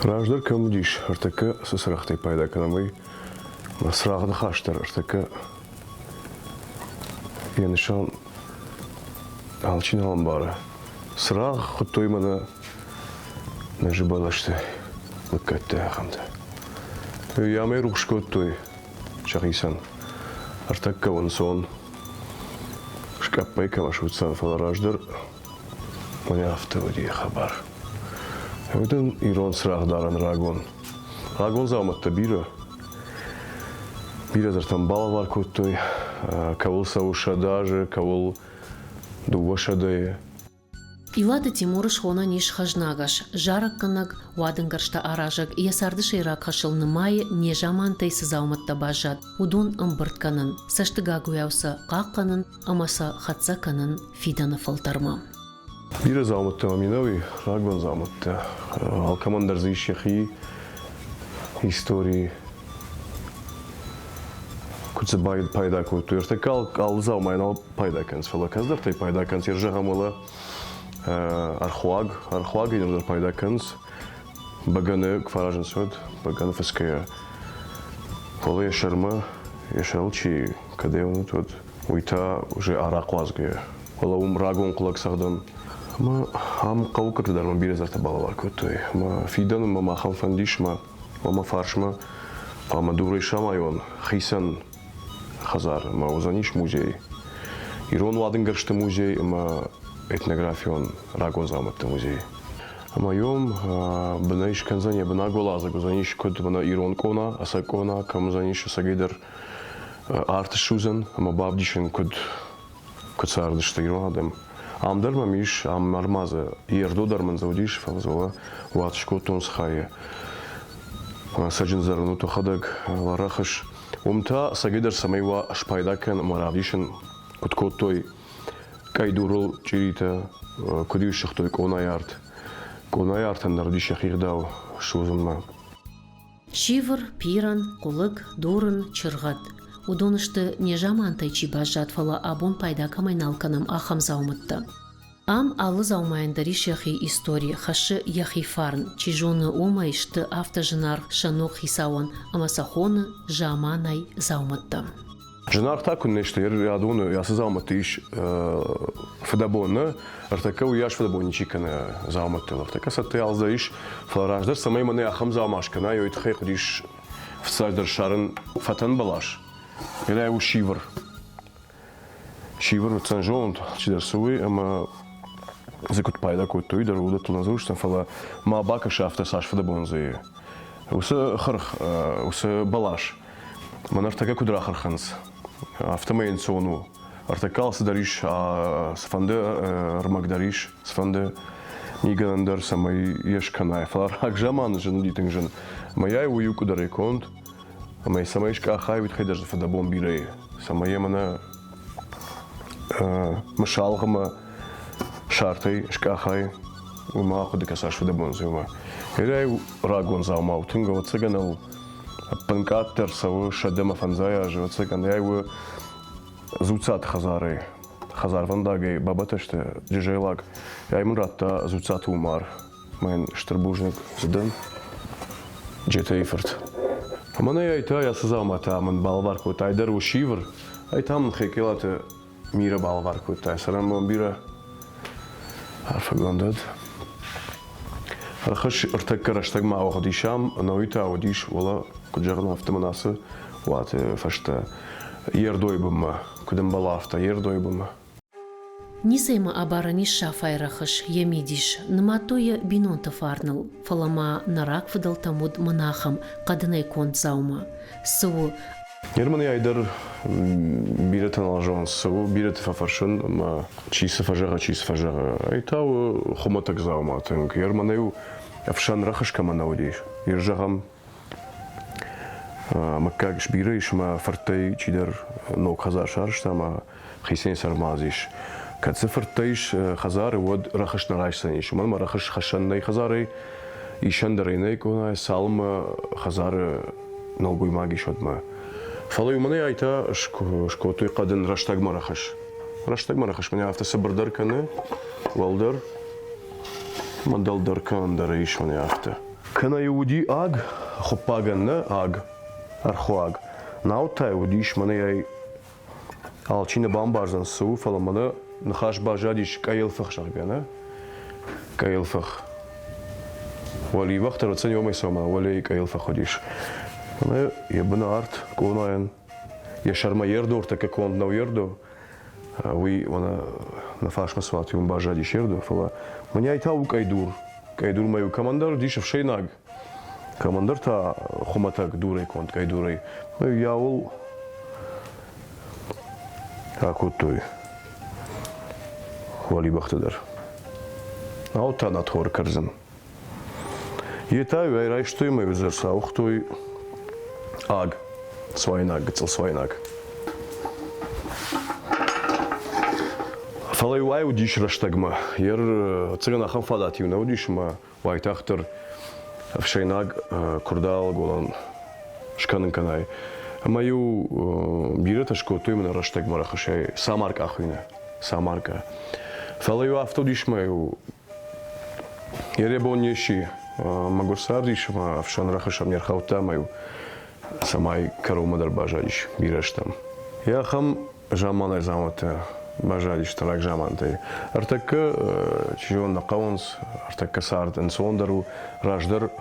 Раждар камдиш, артака сысрахтай пайда канамай, срахды хаштар, артака янышан алчин алам Срах хутой мана нажибалашты, лыккатты ахамда. Ямай рухшкот той, чахисан. Артака вон сон, шкаппай камашутсан фалараждар, маня автоводи хабар. Өтін ирон сырағдарын рагон. Рагон зауматта бира. Биразартан бала бар көттой. Кавыл сауша даже, кавыл дувашадае. Илады Тимурыш хона ниш хажнагаш. Жарак канаг вадынгаршта аражак. Ясарды шейрак хашылны майы не жамантай сызауматта бажат. Удун ымбырт канын. Саштыга гуяуса қаққанын, амаса хатса канын фиданы фалтарма. Бира зауматта маминави, рагон зауматта. Алкамандар зишехи истории. Кутса пайда көтті. Ертекал заумайын алып пайда кәнс. Фалаказдар тай пайда кәнс. Ержағамыла архуаг енердар пайда кәнс. Баганы кфаражын сөд, баганы феская. Фала ешарма, ешалчи, каде оны тот. Уйта уже арақуазгая. Фала рагон құлақ сағдан. Ам каукатыдар ма бирезарта балалар көтөй. Ма фидан ма махам фандиш ма фаршма ма дурой шамайон хисан хазар ма узаниш музей. Ирон вадынгершты музей ма этнографион рагон заматты музей. Ама йом бнаиш канзания бна голаза узаниш код бна ирон кона асакона кам узаниш сагидер арт шузен ама бабдишен код цардышты ирон адам. Амдарма миш, ам армаза, ердо дарман заудиш, фалзова, ватшко тонс хая. Саджин зарну то хадаг, ларахаш. Умта сагидар самайва шпайдакен маравдишен, куткотой, кайдурул чирита, кудишах той конаярт. Конаяртан нардишах ирдау, шузанма. Шивр, пиран, кулык, дурын, чыргат. Удонышты не жамантай чибажат фала абон пайда камайналканам ахам заумытты. Ам алы заумайындари шехи истории хашы яхи фарн, чижоны умайшты автожинар шанух хисауан, амасахоны жаманай заумытты. Жинар так нешто ядоны ясы заумытты иш фадабонны, артака уяш фадабонни чиканы заумытты. Артака сатты алза иш флараждар самай маны ахам заумашкана, йойт хайқ диш фсаждар шарын фатан балаш. Era o Shiver. Shiver от Сан-Жон, чидер суи, ама закут пайда който идер удат лазуштан фала ма бака шафта саш фада бонзе. Уса харх, уса балаш. Манар така кудра харханс. Автомейн сону. Артакал сдариш сфанде рмагдариш, сфанде нигандар самай ешканай. Фала рак жаман жен дитинжен. Мая ую кударе конт. Ама и сама ишка ахай вид хайдаж за фадабон бирей. Сама емана машалгама шартай ишка ахай ума ахуди касаш фадабон зима. Ирай рагон заума утунга вот цыганал панкаттер саву шадема фанзая же вот цыган я его зуцат хазары. Хазар вандагай бабаташте джижайлак. Я ему ратта зуцат умар. Майн штербужник здан. Джета Ифорт. Мана айта я сазамата ман балвар кот айдар у Шивр айтам хекелата мира балвар кот ай сарам мон бира арфагондад архаш артакара штаг ма охдишам нойта одиш вала куджарна автоманасы ват фашта ердойбма кудем балафта ердойбма Нисайма абараниш шафайрахаш ямидиш, наматоя бинонта фарнал, фалама нарак выдал тамуд монахам, кадынай конт заума. Су... Ерманы айдар бирет аналжон, су бирет фафаршын, ма чисы фажага. Айтау хоматак заума, тынг. Ерманы афшан рахашка манаудиш. Ержагам маккагш бирейш, ма фартай чидар ног хазар шаршта, ма хисен сармазиш. كتصفر تيش خزاري ود رخش نرايش سنيش ومن ما رخش خشناي خزاري يشندريني كونا سالم خزار نوبوي ماجي شد ما فالو يمني ايتا شكوتو قدن رشتاق ما رخش من يافتا صبر دركنه والدر مدل دركان دريش من يافتا Kana Yehudi ag, chopagan ag, archoag. Nauta Yehudish mane ay alçine bambarzan su falan mane nxash bajadish kayılfık şargana. Kayılfık. Wali vaktar otsan yom esoma, wali kayılfık hodish. Mane yebna art konayan. Yaşarma yerdo ortaka kondna yerdo. Oui, ona nafash masvat yom bajadish yerdo falan. Mane ay tavu kaydur. Kaydur mayu komandar dish в шейнаг. Командир та хуматак дурей конт кайдурей. Яул акутой. Хвали бахтадар. Аута натхор карзан. Етаю айрай что имею зерса ухтой аг. Свайнаг, гцел свайнаг. Фалай вай удиш раштагма. Ер цыгана хам фадативна удишма вайтахтер в шейнаг курдал голан шканын канай. Мою биреташко то именно раштаг марахашай самарка ахуйна. Самарка. Фалаю автодиш мою еребонеши магурсардиш ма в шанрахашам нерхаута мою самай карумадар бажадиш бирештам. Я хам жаманай замата бажадиш тарак жамантай. Артака чижон нақаунс артака сард инсондару раждар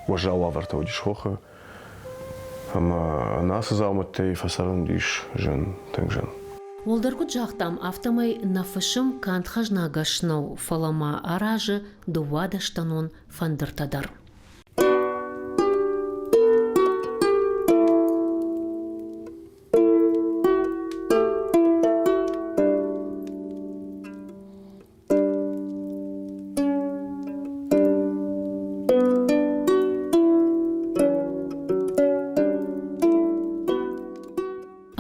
важала вартаудиш хоха. Ама нас заматай фасаран диш жен тенгжен. Олдаргу жақтам автомай нафышым кантхаж нагашнау фалама аражы дувадаштанон фандыртадар.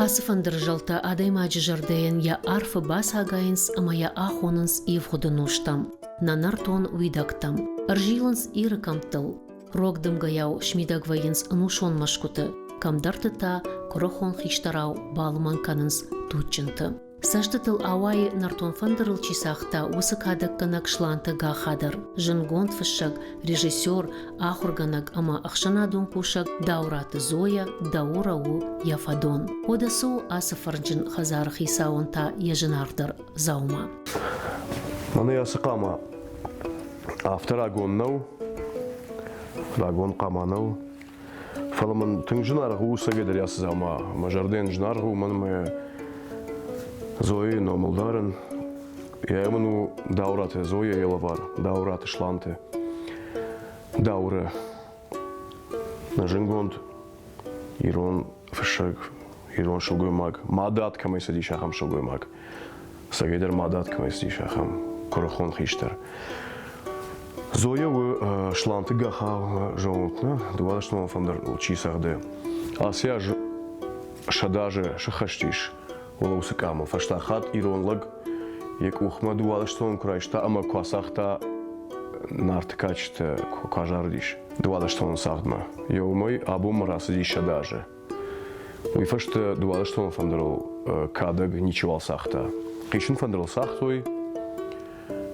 Асыфандыр жалта адаймаджы жардайын я арфы бас агайынс амая ахонынс ивхудынуштам. Нанартон уидактам. Аржилынс ирыкамтыл. Рогдым гаяу шмидагвайынс нушон машкуты. Камдартыта корохон хиштарау балманканынс тутчынты. Саштытыл ауай нартон фандырыл чисахта усыкадык ганак шланты гахадыр. Жынгонт фышак, режиссер, ахурганак ама ахшанадон кушак даураты Зоя, даурау Яфадон. Одасу асыфарджын хазар хисаонта ежынардыр заума. Маны ясыкама авторагоннау, рагон каманау. Фаламын тыңжынарғу сагедер ясы заума. Мажарден жынарғу манымы Зои номалдарын, я именно даураты Зоя елавар, даураты шланты, дауры, нажингонд, ирон фшаг, ирон шугуймаг, мадат камай сади шахам шугуймаг, сагедер мадат камай сади шахам, корохон хиштар. Зоя у шланты гаха жонтна, дуадашнон фандер чисагде, асия шадаже шахаштиш. Ола усыкама, фаштахат иронлаг, як ухмаду дуадашton kurayşta ama kuasахта нартыкачта кажардиш. Дуадашton сагдма. Йомой абум расыди шадаже. Уй фашта дуадашton фандерол кадаг ничевал сахта. Кишин фандерол сахтой.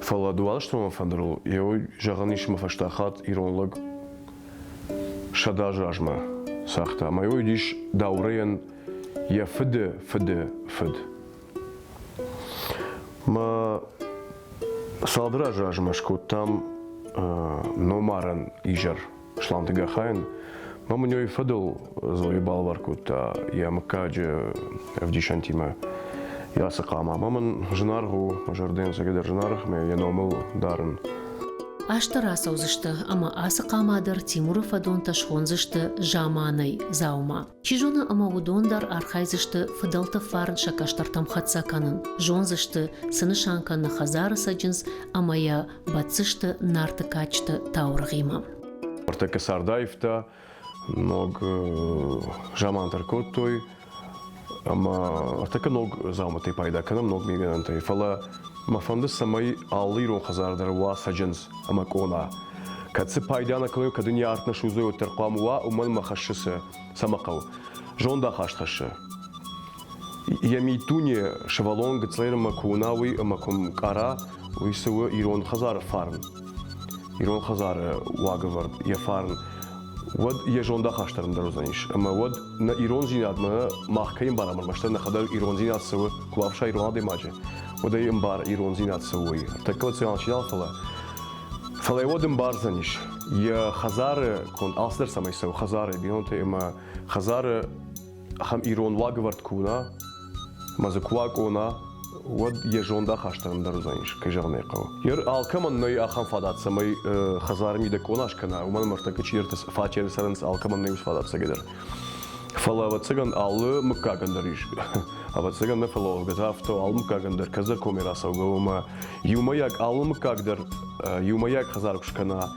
Фала дуадашton фандерол йой жаганишма фаштахат иронлаг шадаже ажма сахта. Майой диш даурен Я фд. Ма салдра жажмашку там номаран ижар шланты гахайн. Мама нёй фдл зои балварку та я макаджи в дишантима. Я сакама. Маман жнаргу жарден сагедер жнарх ме я номал дарын. Аштара саузышты, ама асықамадыр Тимуров адон ташхонзышты жаманай заума. Чижона ама удондар архайзышты фыдалты фарын шакаштар тамхатсаканын. Жонзышты сынышанканы хазары саджинс, ама я бацышты нарты качты таурғима. Артака Сардаевта, ног жамантар коттой, ама артака ног зауматай пайдаканам, ног мигенантай. Фала мафанды самай аллирон хазардар ва саджинс ама кона. Катсы пайдана кылы кадыня артна шузой оттерқам ва уман махашысы самақау. Жонда хашташы. Ямитуне шевалон гцлер макунауи макум кара уйсуы ирон хазар фарн. Ирон Хазары Вагавар Яфарн вот ежонда хаштарым дарузаныш. Ама вот на Ирон зинадма махкаим барамар маштар на хадар Ирон зинад савы кувавша Ирон адемаджи. Вот им бар Ирон зинад савы. Так вот сян чидал фала. Фала вот им бар заниш. Я Хазары кон алстер самай сав Хазары бинонте има Хазары хам Ирон Вагавард куна мазакуак она вот ежонда хаштарым дарузаныш. Кажарне кау. Ер алкаман най ахам фадат самай Хазары мида конашкана. Уман мартака чиртас фачер саранс алкаман най усфадат сагедер. Фала вот цыган аллы мыккагандариш. А вот цыган на фало газавто ал мыккагандар казар комераса угаума. Юмаяк аллы мыккагдар юмаяк Хазар кушкана.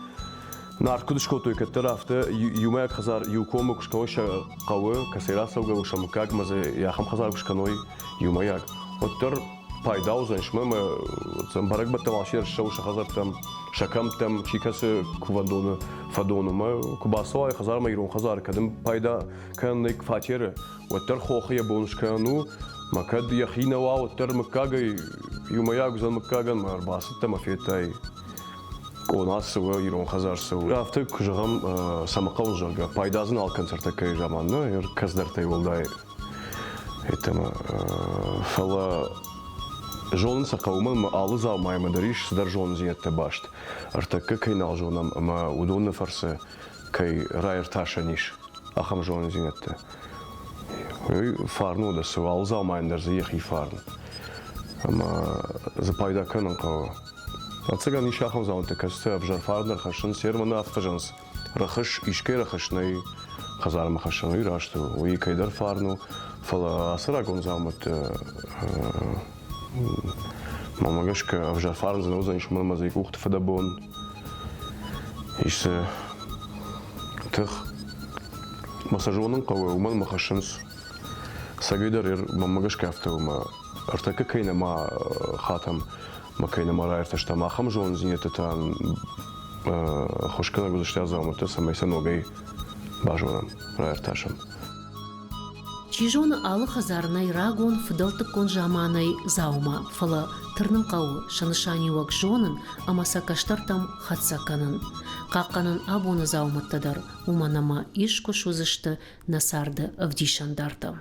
Наркудышко той катарафта юмаяк Хазар юкома кушкаоша кавы касераса угауша мыккаг мазе яхам Хазар кушканой юмаяк. Вот тер пайда узанш мы барак баталашер шауша Хазар там шакам там чикасы кувандону фадону мы кубасо Хазар мы Ирон Хазар кадым пайда канник фатера вот тер хохия бонушкану макад яхина ва вот тер мыккагай юмаяк зан мыккаган марбасы там афетай конасыва Ирон Хазар сау авты кужагам самакаун жарга пайдазын ал концертта кай жаманны ер каздартай болдай этема фала жон сақаумын алыз алмаймы дариш сдар жон зиетте башт артакка кайнал жонам ама удонны фарсы кай райер ташаниш ахам жон зиетте фарну да су алыз алмайындар за ехи фарн ама за пайда канын қау ацыган иш ахам заунты касты абжар фарнар хашын серманы автажанс рахыш ишке рахышнай Хазарма хашын уйрашту уи кайдар фарну фала асыра гонзамыт мамагашка абжар фарн за узаниш мазаик ухты фадабон ише тых массажонын кавы уман махашынс сагайдар ер мамагашка автома артака кайна ма хатам макайна мара ерташта махам жон зинететан хошкана гузашта замыты самайса ногай бажонам ерташам Чижон алы Хазарнай рагон фдалтык кон жаманай заума фала тырнын кау шанышани вак жонын амаса каштартам хатсаканын. Какканын абоны зауматтадар уманама иш кошузышты насарды авдишандарты.